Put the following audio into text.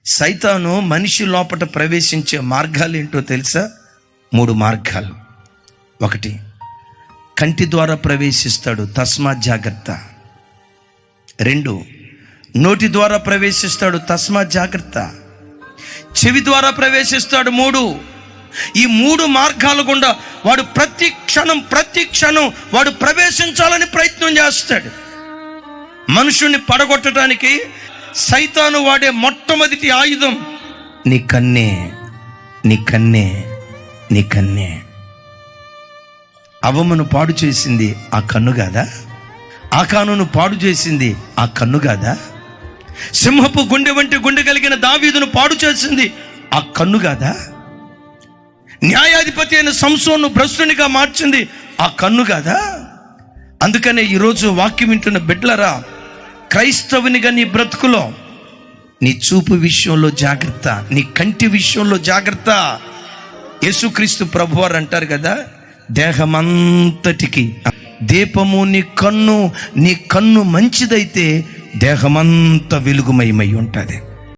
సైతాను మనిషి లోపట ప్రవేశించే మార్గాలు ఏంటో తెలుసా? 3 మార్గాలు. 1, కంటి ద్వారా ప్రవేశిస్తాడు, తస్మాత్ జాగ్రత్త. 2, నోటి ద్వారా ప్రవేశిస్తాడు, తస్మాత్ జాగ్రత్త. చెవి ద్వారా ప్రవేశిస్తాడు. 3, ఈ 3 మార్గాల గుండా వాడు ప్రతి క్షణం వాడు ప్రవేశించాలని ప్రయత్నం చేస్తాడు. మనుషుణ్ణి పడగొట్టడానికి సైతాను వాడే మొట్టమొదటి ఆయుధం నీ కన్నే. నీ కన్నే, నీ కన్నే. అవ్వమ్మను పాడు చేసింది ఆ కన్ను కాదా? ఆకానును పాడు చేసింది ఆ కన్ను కాదా? సింహపు గుండె వంటి గుండె కలిగిన దావీదును పాడు చేసింది ఆ కన్ను కాదా? న్యాయాధిపతి అయిన సంసోను భ్రష్టునిగా మార్చింది ఆ కన్ను కాదా? అందుకనే ఈరోజు వాక్యం వింటున్న బిడ్డలరా, క్రైస్తవునిగా నీ బ్రతుకులో నీ చూపు విషయంలో జాగ్రత్త, నీ కంటి విషయంలో జాగ్రత్త. యేసుక్రీస్తు ప్రభువారు అంటారు కదా, దేహమంతటికి దీపము నీ కన్ను మంచిదైతే దేహమంతా వెలుగుమయమై ఉంటుంది.